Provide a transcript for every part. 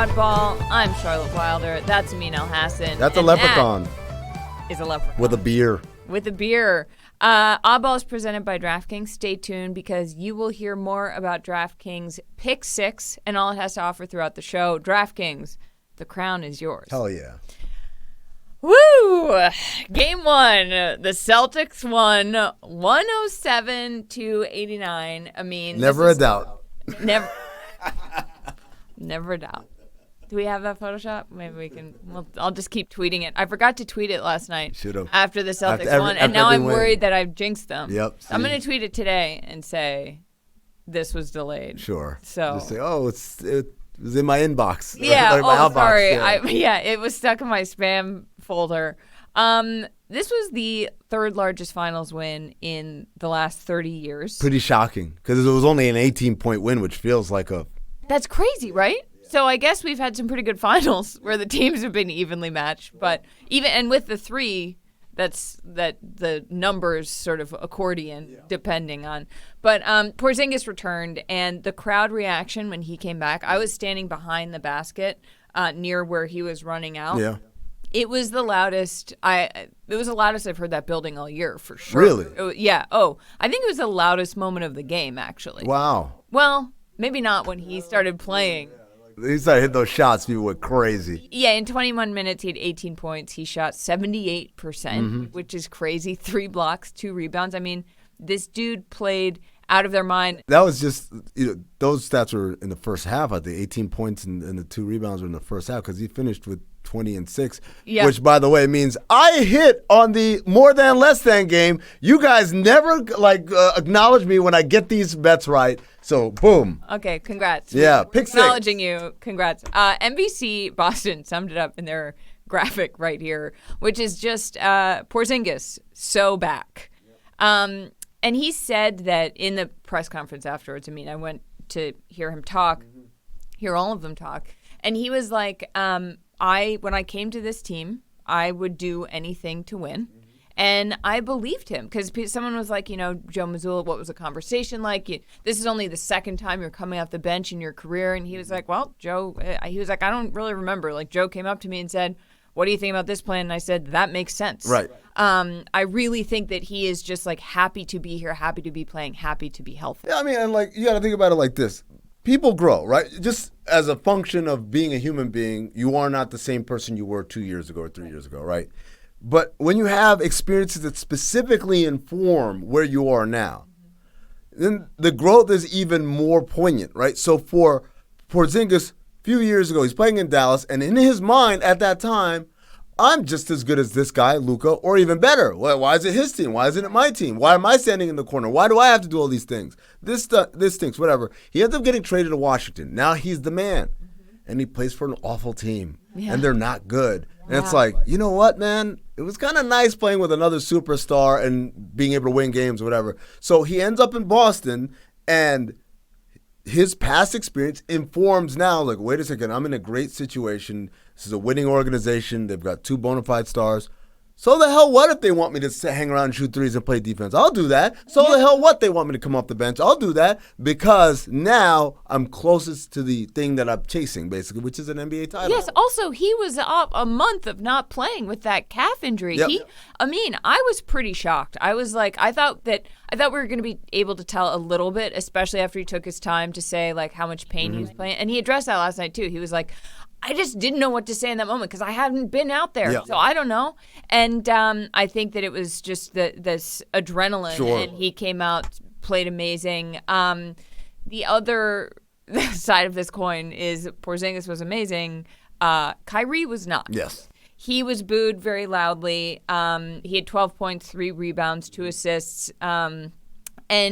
Oddball. I'm Charlotte Wilder. That's Amin Elhassan. That's a leprechaun. Is a leprechaun. With a beer. With a beer. Oddball is presented by DraftKings. Stay tuned because you will hear more about DraftKings Pick 6 and all it has to offer throughout the show. DraftKings, the crown is yours. Hell yeah. Woo! Game 1. The Celtics won 107-89. I mean, never a doubt. Never a doubt. Do we have that Photoshop? Maybe we can. Well, I'll just keep tweeting it. I forgot to tweet it last night. Should have. After the Celtics won, and now I'm worried that I've jinxed them. Yep. I'm going to tweet it today and say this was delayed. Sure. So just say, it was in my inbox. Yeah. Like my outbox. Sorry. Yeah. It was stuck in my spam folder. This was the third largest finals win in the last 30 years. Pretty shocking because it was only an 18-point win, which feels like a. That's crazy, right? So I guess we've had some pretty good finals where the teams have been evenly matched, but even with the three, that the numbers sort of accordion depending on. But Porzingis returned, and the crowd reaction when he came back, I was standing behind the basket near where he was running out. Yeah. It was the loudest. It was the loudest I've heard that building all year for sure. Really? Yeah. Oh, I think it was the loudest moment of the game actually. Wow. Well, maybe not when he started playing. He started hitting those shots. People went crazy. Yeah, in 21 minutes, he had 18 points. He shot 78%, which is crazy. 3 blocks, 2 rebounds. I mean, this dude played out of their mind. That was just, those stats were in the first half. I think 18 points and the 2 rebounds were in the first half because he finished with 20 and 6, which, by the way, means I hit on the more than less than game. You guys never acknowledge me when I get these bets right. So, boom. Okay, congrats. Yeah, pick 6. Acknowledging you. Congrats. NBC Boston summed it up in their graphic right here, which is just Porzingis so back. And he said that in the press conference afterwards, I mean, I went to hear him talk, hear all of them talk, and he was like, when I came to this team, I would do anything to win. And I believed him because someone was like, Joe Mazzulla, what was the conversation like? This is only the second time you're coming off the bench in your career. And he was like, well, Joe, he was like, I don't really remember. Like, Joe came up to me and said, what do you think about this plan? And I said, that makes sense. Right. I really think that he is just like happy to be here, happy to be playing, happy to be healthy. Yeah, I mean, and you got to think about it like this. People grow, right? Just as a function of being a human being, you are not the same person you were 2 years ago or 3 years ago, right? But when you have experiences that specifically inform where you are now, then the growth is even more poignant, right? So for Porzingis, a few years ago, he's playing in Dallas, and in his mind at that time, I'm just as good as this guy, Luka, or even better. Why is it his team? Why isn't it my team? Why am I standing in the corner? Why do I have to do all these things? This stinks, whatever. He ends up getting traded to Washington. Now he's the man, and he plays for an awful team, and they're not good. And it's like, you know what, man? It was kind of nice playing with another superstar and being able to win games or whatever. So he ends up in Boston, and his past experience informs now, like, wait a second, I'm in a great situation. This is a winning organization. They've got 2 bona fide stars. So the hell what if they want me to hang around and shoot threes and play defense? I'll do that. So the hell what they want me to come off the bench? I'll do that because now I'm closest to the thing that I'm chasing, basically, which is an NBA title. Yes, also he was up a month of not playing with that calf injury. Yep. I was pretty shocked. I was like, I thought we were going to be able to tell a little bit, especially after he took his time to say like how much pain he was playing. And he addressed that last night too. He was like, I just didn't know what to say in that moment because I hadn't been out there. So I don't know. And I think that it was just this adrenaline. Sure. And he came out, played amazing. The other side of this coin is Porzingis was amazing. Kyrie was not. Yes. He was booed very loudly. He had 12 points, 3 rebounds, 2 assists. And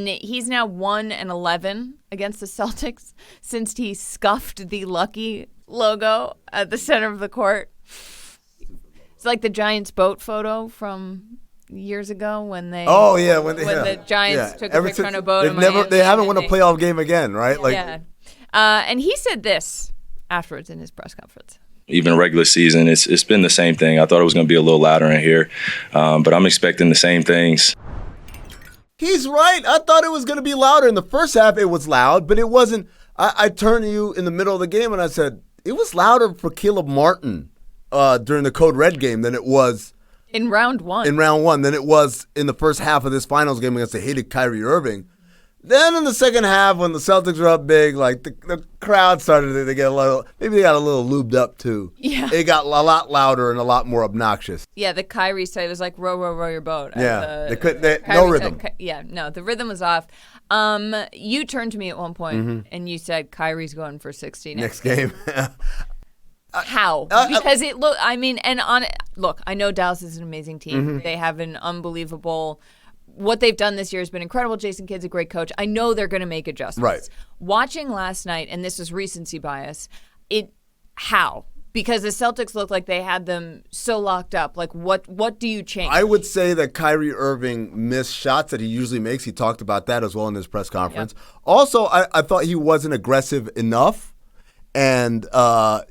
he's now 1-11 against the Celtics since he scuffed the Lucky logo at the center of the court. It's like the Giants boat photo from years ago when they when the Giants took a picture on a boat in Miami. They haven't won a playoff game again, right? And he said this afterwards in his press conference. Even regular season, it's been the same thing. I thought it was going to be a little louder in here, but I'm expecting the same things. He's right. I thought it was going to be louder. In the first half, it was loud, but it wasn't. I turned to you in the middle of the game and I said, it was louder for Caleb Martin during the Code Red game than it was in round one than it was in the first half of this finals game against the hated Kyrie Irving. Then in the second half, when the Celtics were up big, like the crowd started to get a little, maybe they got a little lubed up too. Yeah. It got a lot louder and a lot more obnoxious. Yeah, the Kyrie side was like row, row, row your boat. Yeah, no rhythm. The rhythm was off. You turned to me at one point and you said Kyrie's going for 60 next game. How? Because look, I know Dallas is an amazing team. They have an unbelievable. What they've done this year has been incredible. Jason Kidd's a great coach. I know they're going to make adjustments. Right. Watching last night, and this is recency bias, how? Because the Celtics looked like they had them so locked up. Like, what do you change? I would say that Kyrie Irving missed shots that he usually makes. He talked about that as well in his press conference. Yep. Also, I thought he wasn't aggressive enough, and I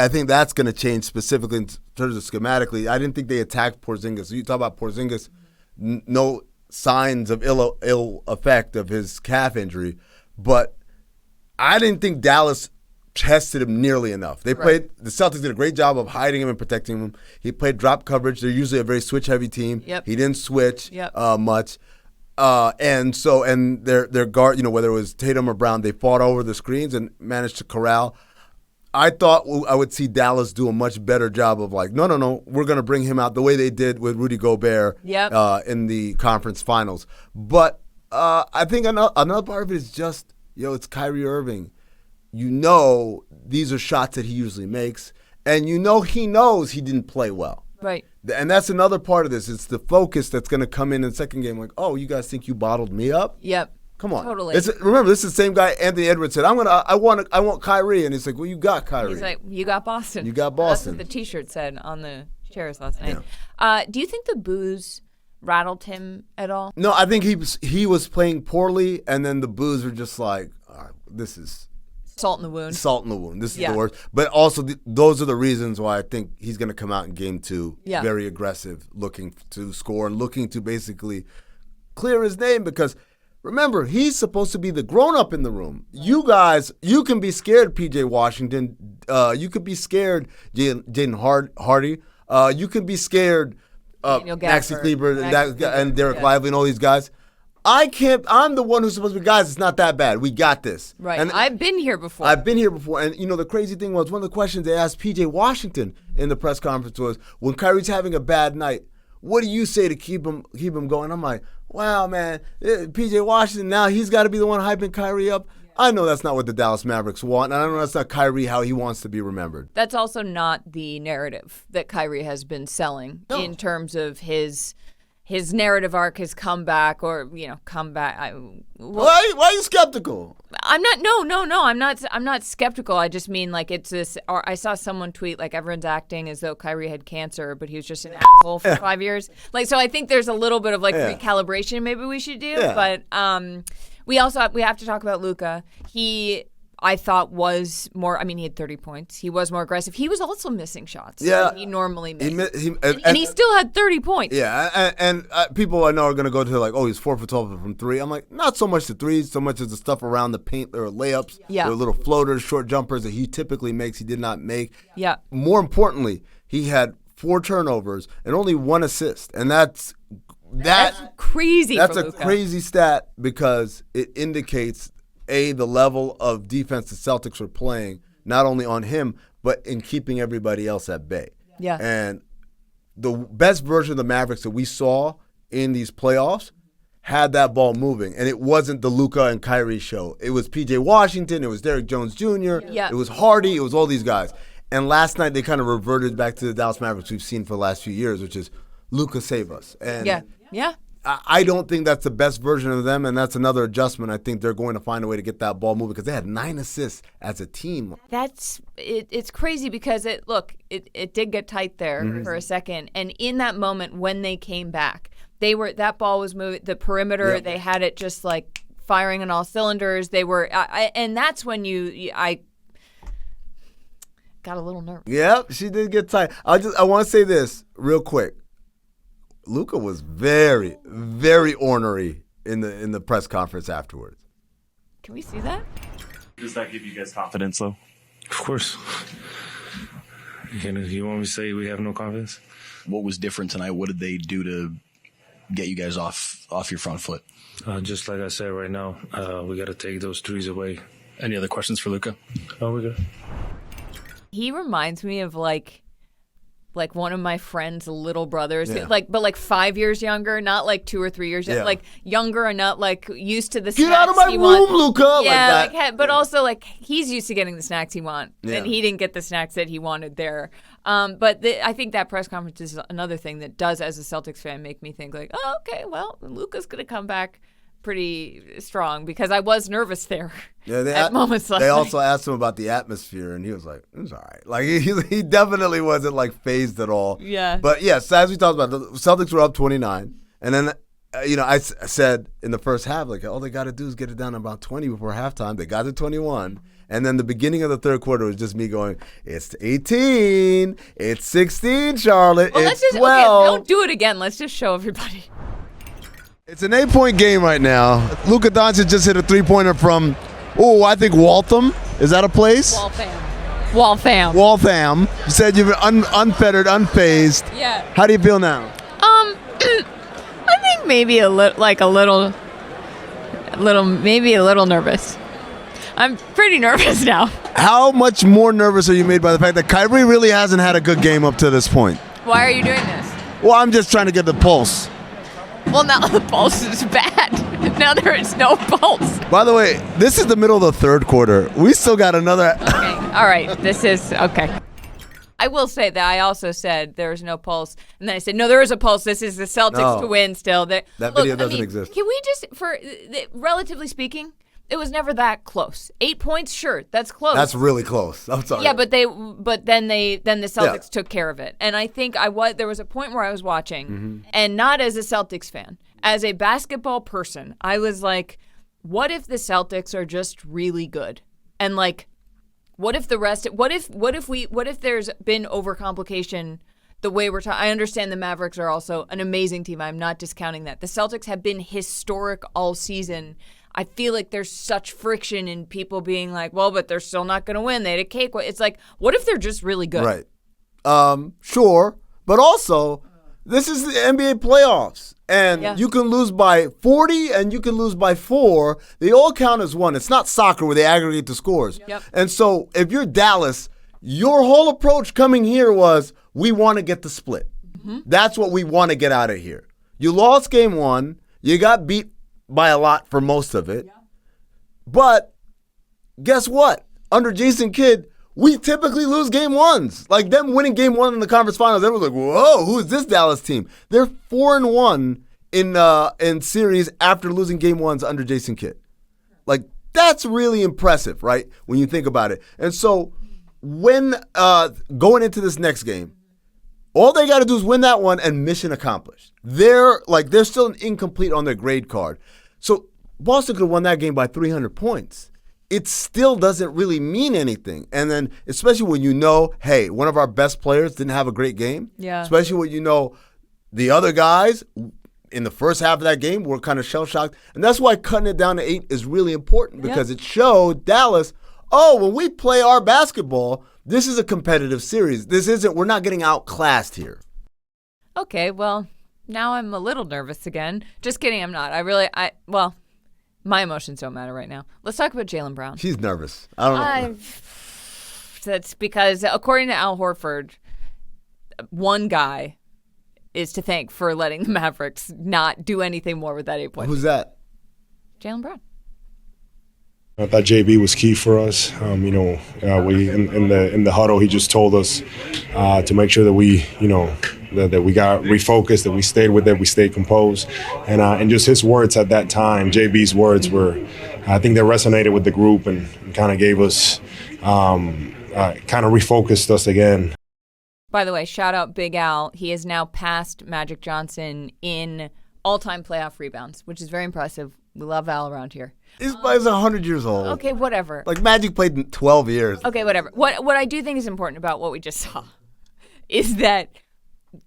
think that's going to change specifically in terms of schematically. I didn't think they attacked Porzingis. You talk about Porzingis, no signs of ill effect of his calf injury, but I didn't think Dallas tested him nearly enough. The Celtics did a great job of hiding him and protecting him. He played drop coverage. They're usually a very switch-heavy team. Yep. He didn't switch much. And their guard, whether it was Tatum or Brown, they fought over the screens and managed to corral. I thought I would see Dallas do a much better job of no, we're going to bring him out the way they did with Rudy Gobert in the conference finals. But I think another part of it is just, it's Kyrie Irving. These are shots that he usually makes, and he knows he didn't play well. Right. And that's another part of this. It's the focus that's going to come in the second game. Like, oh, you guys think you bottled me up? Yep. Come on. Totally. Remember, this is the same guy Anthony Edwards said, I want Kyrie. And he's like, well, you got Kyrie. He's like, you got Boston. You got Boston. That's what the T-shirt said on the chairs last night. Yeah. Do you think the boos rattled him at all? No, I think he was playing poorly, and then the boos were just like, all right, this is salt in the wound. This is the worst. But also, those are the reasons why I think he's going to come out in game two very aggressive, looking to score and looking to basically clear his name because – remember, he's supposed to be the grown-up in the room. You guys, you can be scared, P.J. Washington. You could be scared, Jaden Hardy. You could be scared, Maxi Kleber and Derek Lively and all these guys. I can't. I'm the one who's supposed to be, guys, it's not that bad. We got this. Right. And I've been here before. And, the crazy thing was one of the questions they asked P.J. Washington in the press conference was, when Kyrie's having a bad night, what do you say to keep him going? I'm like, wow, man, P.J. Washington, now he's got to be the one hyping Kyrie up. Yeah. I know that's not what the Dallas Mavericks want, and I know that's not Kyrie how he wants to be remembered. That's also not the narrative that Kyrie has been selling in terms of his narrative arc, his comeback, or comeback. Why are you skeptical? I'm not. No. I'm not skeptical. I just mean it's this. Or I saw someone tweet everyone's acting as though Kyrie had cancer, but he was just an asshole for 5 years. So I think there's a little bit of recalibration maybe we should do. Yeah. But we have to talk about Luka. I thought was more. He had 30 points. He was more aggressive. He was also missing shots. Yeah, he normally missed. And he still had 30 points. Yeah, and people I know are going to go to he's 4 for 12 from three. I'm like, not so much the threes, so much as the stuff around the paint or layups. Yeah, or little floaters, short jumpers that he typically makes. He did not make. Yeah. More importantly, he had 4 turnovers and only 1 assist, and that's crazy. That's for a Luka. Crazy stat because it indicates the level of defense the Celtics were playing, not only on him, but in keeping everybody else at bay. Yeah. And the best version of the Mavericks that we saw in these playoffs had that ball moving. And it wasn't the Luka and Kyrie show. It was P.J. Washington. It was Derrick Jones Jr. Yeah. It was Hardy. It was all these guys. And last night they kind of reverted back to the Dallas Mavericks we've seen for the last few years, which is Luka save us. And yeah. I don't think that's the best version of them, and that's another adjustment. I think they're going to find a way to get that ball moving because they had 9 assists as a team. It's crazy because it did get tight there for a second, and in that moment when they came back, that ball was moving, the perimeter. Yep. They had it just firing on all cylinders. They were, and that's when I got a little nervous. Yep, she did get tight. I want to say this real quick. Luka was very, very ornery in the press conference afterwards. Can we see that? Does that give you guys confidence, though? Of course. You want me to say we have no confidence? What was different tonight? What did they do to get you guys off your front foot? Just like I said right now, we got to take those threes away. Any other questions for Luka? Oh, we're good. He reminds me of like one of my friend's little brothers, Yeah. but 5 years younger, not like 2 or 3 years, Yeah. like younger and not like used to the Get snacks out of my he room, wants. Luka! Yeah, Like that. but also like he's used to getting the snacks he wants, Yeah. and he didn't get the snacks that he wanted there. But I think that press conference is another thing that does, as a Celtics fan, make me think like, oh, okay, well, Luka's gonna come back pretty strong, because I was nervous there. Yeah, at moments last they night. also asked him about the atmosphere, and he was like, "It was all right." Like he definitely wasn't like phased at all. Yeah. But yes, as we talked about, the Celtics were up 29, and then I said in the first half, like, all they got to do is get it down to about 20 before halftime. They got to 21, and then the beginning of the third quarter was just me going, "It's 18, it's 16, Charlotte, Well, it's let's just 12." don't do it again. Let's just show everybody. It's an 8-point game right now. Luka Doncic just hit a 3-pointer from, I think Walton. Is that a place? Waltham. Waltham. You said you've been unfettered, unfazed. Yeah. How do you feel now? I think maybe a little nervous. I'm pretty nervous now. How much more nervous are you made by the fact that Kyrie really hasn't had a good game up to this point? Why are you doing this? Well, I'm just trying to get the pulse. Well, now the pulse is bad. Now there is no pulse. By the way, this is the middle of the third quarter. We still got another. Okay. All right. This is okay. I will say that I also said there is no pulse, and then I said no, there is a pulse. This is the Celtics to win still. That video doesn't exist. Can we just, relatively speaking, it was never that close. 8 points, sure, that's close. That's really close. I'm sorry. Yeah, but then the Celtics took care of it, and I think there was a point where I was watching, and not as a Celtics fan, as a basketball person, I was like, what if the Celtics are just really good, and like, what if the rest? What if there's been overcomplication? The way we're talking, I understand the Mavericks are also an amazing team. I'm not discounting that. The Celtics have been historic all season. I feel like there's such friction in people being like, well, but they're still not going to win. They had a cake. It's like, what if they're just really good? Right. Sure. But also, this is the NBA playoffs. And you can lose by 40 and you can lose by 4. They all count as one. It's not soccer where they aggregate the scores. Yep. And so if you're Dallas, your whole approach coming here was, we want to get the split. Mm-hmm. That's what we want to get out of here. You lost game 1. You got beat by a lot for most of it. Yeah. But guess what? Under Jason Kidd, we typically lose game 1s. Like them winning game 1 in the conference finals, everyone's like, whoa, who is this Dallas team? They're 4-1 in series after losing game 1s under Jason Kidd. Like, that's really impressive, right? When you think about it. And so when going into this next game, all they got to do is win that one and mission accomplished. They're still an incomplete on their grade card. So Boston could have won that game by 300 points. It still doesn't really mean anything. And then especially when you know, hey, one of our best players didn't have a great game. Yeah. Especially when you know the other guys in the first half of that game were kind of shell-shocked. And that's why cutting it down to 8 is really important, because it showed Dallas, when we play our basketball, this is a competitive series. We're not getting outclassed here. Okay, well, now I'm a little nervous again. Just kidding, I'm not. My emotions don't matter right now. Let's talk about Jaylen Brown. She's nervous. I don't know. That's because, according to Al Horford, one guy is to thank for letting the Mavericks not do anything more with that 8 points. Who's that? Jaylen Brown. I thought JB was key for us. We in the huddle, he just told us to make sure that we, that we got refocused, that we stayed with it, we stayed composed, and just his words at that time, JB's words were, I think they resonated with the group and kind of gave us, kind of refocused us again. By the way, shout out Big Al. He has now passed Magic Johnson in all-time playoff rebounds, which is very impressive. We love Al around here. He's 100 years old. Okay, whatever. Like Magic played in 12 years. Okay, whatever. What I do think is important about what we just saw is that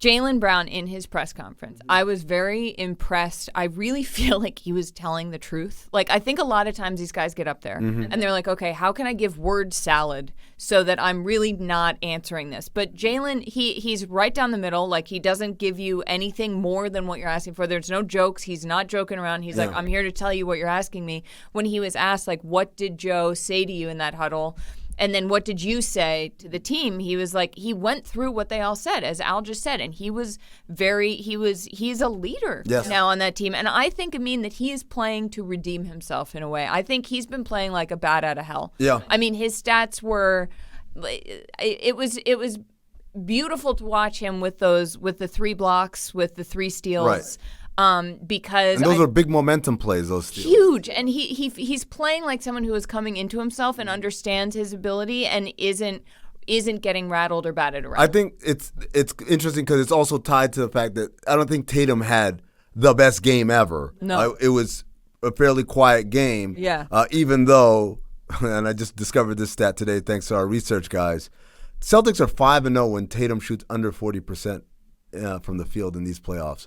Jaylen Brown in his press conference, I was very impressed. I really feel like he was telling the truth. Like, I think a lot of times these guys get up there and they're like, okay, how can I give word salad so that I'm really not answering this? But Jaylen, he's right down the middle. Like, he doesn't give you anything more than what you're asking for. There's no jokes. He's not joking around. He's like, I'm here to tell you what you're asking me. When he was asked, like, what did Joe say to you in that huddle? And then what did you say to the team? He was like, he went through what they all said, as Al just said. And he's a leader now on that team. And I think, Amin, that he is playing to redeem himself in a way. I think he's been playing like a bat out of hell. Yeah. I mean, his stats were, it was beautiful to watch him with the 3 blocks, with the 3 steals. Right. Because those are big momentum plays, those steals. Huge, and he's playing like someone who is coming into himself and understands his ability and isn't getting rattled or batted around. I think it's interesting because it's also tied to the fact that I don't think Tatum had the best game ever. No, it was a fairly quiet game. Yeah. Even though, and I just discovered this stat today thanks to our research guys, Celtics are 5-0 when Tatum shoots under 40% from the field in these playoffs.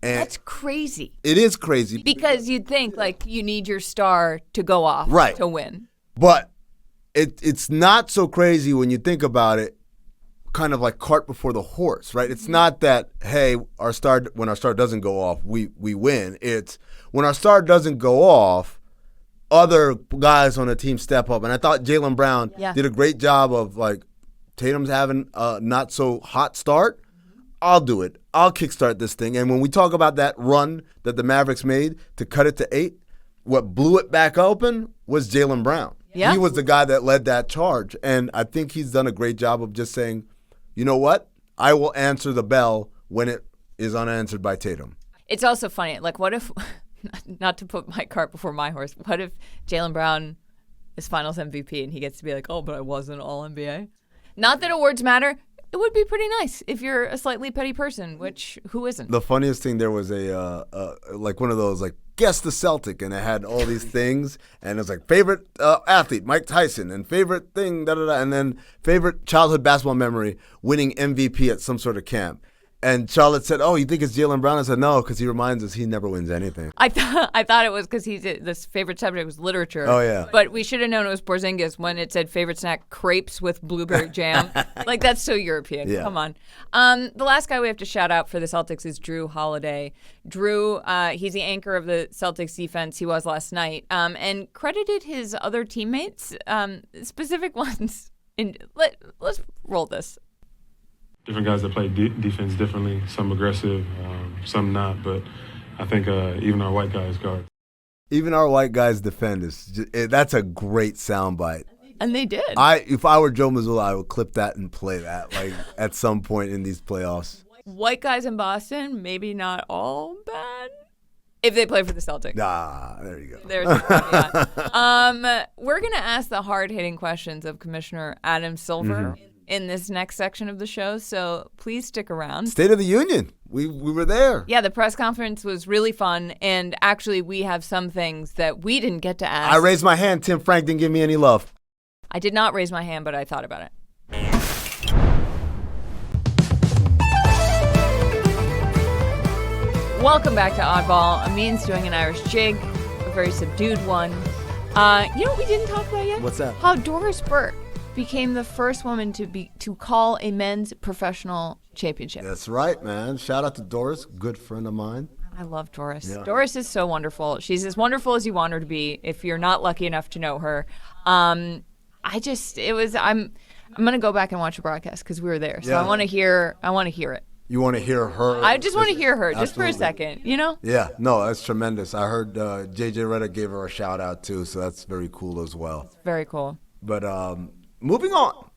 And that's crazy. It is crazy. Because you'd think, like, you need your star to go off to win. But it's not so crazy when you think about it, kind of like cart before the horse, right? It's not that, hey, when our star doesn't go off, we win. It's when our star doesn't go off, other guys on the team step up. And I thought Jaylen Brown did a great job of, like, Tatum's having a not so hot start. I'll do it. I'll kickstart this thing. And when we talk about that run that the Mavericks made to cut it to 8, what blew it back open was Jaylen Brown. Yeah. He was the guy that led that charge. And I think he's done a great job of just saying, you know what? I will answer the bell when it is unanswered by Tatum. It's also funny. Like, what if, not to put my cart before my horse, what if Jaylen Brown is Finals MVP and he gets to be like, oh, but I wasn't All-NBA? Not that awards matter. It would be pretty nice if you're a slightly petty person, which who isn't? The funniest thing, there was a like one of those, like, guess the Celtic, and it had all these things, and it was like favorite athlete, Mike Tyson, and favorite thing, da-da-da, and then favorite childhood basketball memory, winning MVP at some sort of camp. And Charlotte said, oh, you think it's Jaylen Brown? I said, no, because he reminds us he never wins anything. I thought it was because this favorite subject was literature. Oh, yeah. But we should have known it was Porzingis when it said favorite snack, crepes with blueberry jam. Like, that's so European. Yeah. Come on. The last guy we have to shout out for the Celtics is Jrue Holiday. Jrue, he's the anchor of the Celtics defense. He was last night. And credited his other teammates, specific ones. Let's roll this. Different guys that play defense differently, some aggressive, some not, but I think even our white guys guard. Even our white guys defend. That's a great soundbite. And they did. If I were Joe Mazzulla, I would clip that and play that, like, at some point in these playoffs. White guys in Boston, maybe not all bad. If they play for the Celtics. There you go. There's a we're going to ask the hard-hitting questions of Commissioner Adam Silver in this next section of the show, so please stick around. State of the Union. We were there. Yeah, the press conference was really fun, and actually we have some things that we didn't get to ask. I raised my hand. Tim Frank didn't give me any love. I did not raise my hand, but I thought about it. Welcome back to Oddball. Amin's doing an Irish jig, a very subdued one. You know what we didn't talk about yet? What's that? How Doris Burke became the first woman to call a men's professional championship. That's right, man. Shout out to Doris, good friend of mine. I love Doris. Yeah. Doris is so wonderful. She's as wonderful as you want her to be if you're not lucky enough to know her. I'm gonna go back and watch the broadcast because we were there. So I want to hear it. You want to hear her? I just want to hear her just for a second, you know? Yeah, no, that's tremendous. I heard JJ Redick gave her a shout out too, so that's very cool as well. Very cool. But moving on,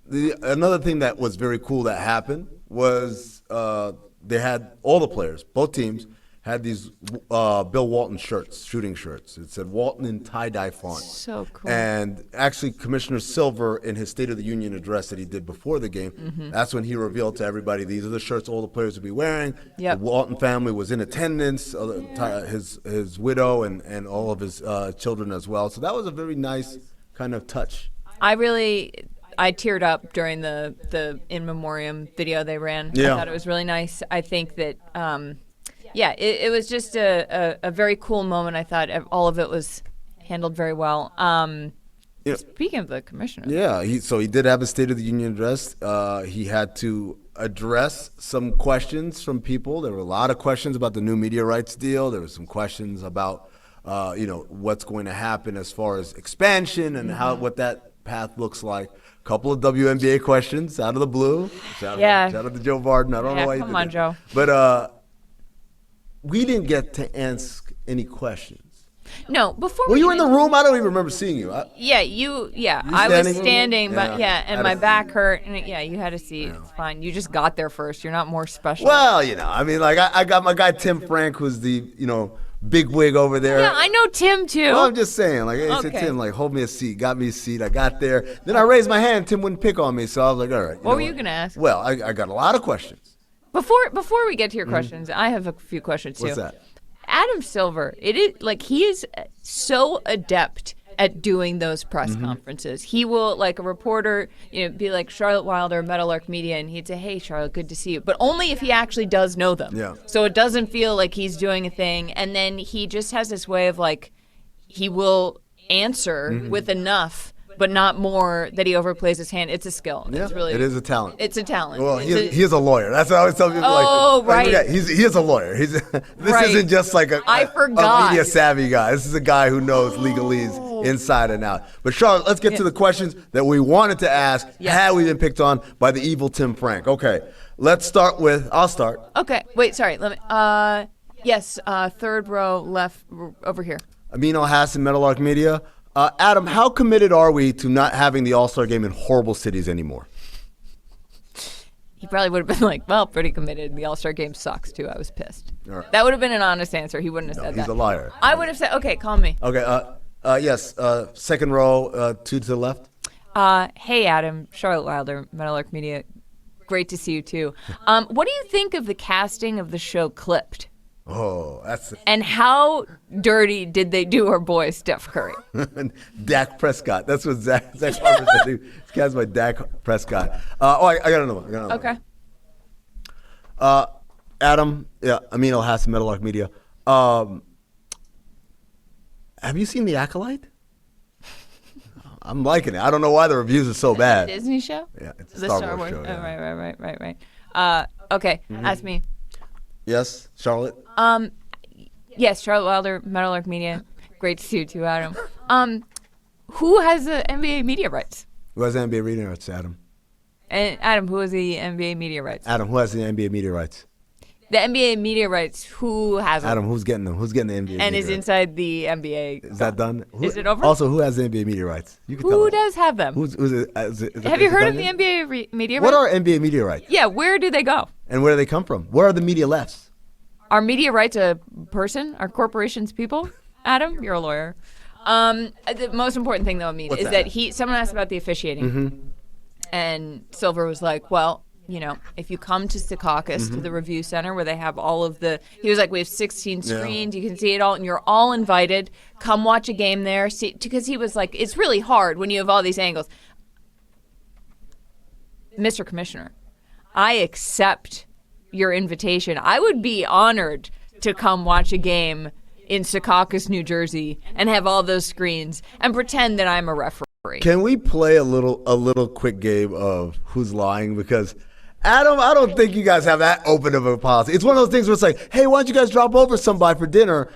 another thing that was very cool that happened was they had all the players, both teams, had these Bill Walton shirts, shooting shirts. It said Walton in tie-dye font. So cool. And actually, Commissioner Silver, in his State of the Union address that he did before the game, that's when he revealed to everybody, these are the shirts all the players would be wearing. Yep. The Walton family was in attendance, his widow and all of his children as well. So that was a very nice kind of touch. I I teared up during the in memoriam video they ran. Yeah. I thought it was really nice. I think that it was just a very cool moment. I thought all of it was handled very well. Speaking of the commissioner. Yeah, he did have a State of the Union address. He had to address some questions from people. There were a lot of questions about the new media rights deal. There were some questions about what's going to happen as far as expansion and what that path looks like. A couple of WNBA questions out of the blue. Shout out to Joe Varden. I don't know why you did come on, that. Joe. But we didn't get to ask any questions. No, before Were you in the room? I don't even remember seeing you. I was standing, but and my back hurt, and you had a seat. Yeah. It's fine. You just got there first. You're not more special. Well, I mean, like I got my guy Tim Frank, who's the big wig over there. Yeah, I know Tim too. Well, I'm just saying, like, I said, Tim, like, hold me a seat. Got me a seat. I got there. Then I raised my hand. Tim wouldn't pick on me, so I was like, all right. What were you gonna ask? Well, I got a lot of questions. Before we get to your questions, I have a few questions too. What's that? Adam Silver, it is like he is so adept at doing those press conferences. He will, like a reporter, be like Charlotte Wilder, Meadowlark Media, and he'd say, "Hey, Charlotte, good to see you," but only if he actually does know them. Yeah. So it doesn't feel like he's doing a thing. And then he just has this way of like, he will answer with enough, but not more that he overplays his hand. It's a skill. Yeah, it is a talent. It's a talent. Well, he is a lawyer. That's what I always tell people. Right. He is a lawyer. This Right. isn't just like a forgot. media savvy guy. This is a guy who knows legalese inside and out. But Charlotte, let's get to the questions that we wanted to ask had we been picked on by the evil Tim Frank. Okay, let's start with. I'll start. Okay. Wait. Sorry. Let me. Yes. Third row left over here. Amin Elhassan, Meadowlark Media. Adam, how committed are we to not having the All-Star game in horrible cities anymore? He probably would have been like, well, pretty committed. The All-Star game sucks, too. I was pissed. All right. That would have been an honest answer. He wouldn't have said that. He's a liar. I would have said, okay, call me. Okay, yes, second row, two to the left. Hey, Adam, Charlotte Wilder, Meadowlark Media. Great to see you, too. What do you think of the casting of the show Clipped? Oh, that's And how dirty did they do our boy Steph Curry? Dak Prescott. That's what Zach Harper said. He's cast by Dak Prescott. I got another one. Okay. Adam, Amin Elhassan, Meadowlark Media. Have you seen The Acolyte? I'm liking it. I don't know why the reviews are so bad. Disney show? Yeah, it's a The Star Wars show. Yeah. Oh, right. Okay, ask me. Yes, Charlotte? Yes, Charlotte Wilder, Meadowlark Media. Great to see you too, Adam. Who has the NBA media rights? Who has the NBA media rights, Adam? And Adam, who has the NBA media rights? Adam, who has the NBA media rights? The NBA media rights, who has them? Adam, who's getting them? Who's getting the NBA And media is rights? inside the NBA. Is that done? Is it over? Also, who has the NBA media rights? You can tell Who us. does have them? Who's it? Have you heard of the NBA media rights? What are NBA media rights? Yeah, where do they go? And where do they come from? Where are the media lefts? Are media rights a person? Are corporations people? Adam, you're a lawyer. The most important thing, though, Amin, What's is that someone asked about the officiating. And Silver was like, well, if you come to Secaucus, to the Review Center where they have all of he was like, we have 16 screens, you can see it all, and you're all invited. Come watch a game there. Because he was like, it's really hard when you have all these angles. Mr. Commissioner, I accept your invitation. I would be honored to come watch a game in Secaucus, New Jersey, and have all those screens and pretend that I'm a referee. Can we play a little quick game of who's lying? Because Adam, I don't think you guys have that open of a policy. It's one of those things where it's like, hey, why don't you guys drop over somebody for dinner?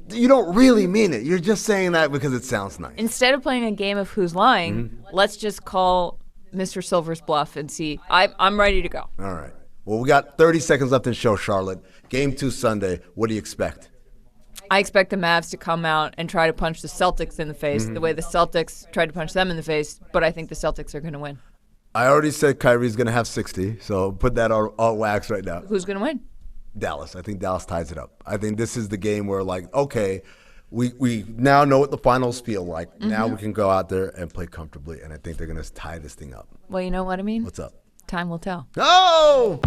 You don't really mean it. You're just saying that because it sounds nice. Instead of playing a game of who's lying, let's just call Mr. Silver's bluff and see. I'm ready to go. All right. Well, we got 30 seconds left in the show, Charlotte. Game 2 Sunday. What do you expect? I expect the Mavs to come out and try to punch the Celtics in the face the way the Celtics tried to punch them in the face, but I think the Celtics are going to win. I already said Kyrie's going to have 60, so put that on wax right now. Who's going to win? Dallas. I think Dallas ties it up. I think this is the game where, like, okay, we now know what the finals feel like. Now we can go out there and play comfortably, and I think they're going to tie this thing up. Well, you know what I mean? What's up? Time will tell. No!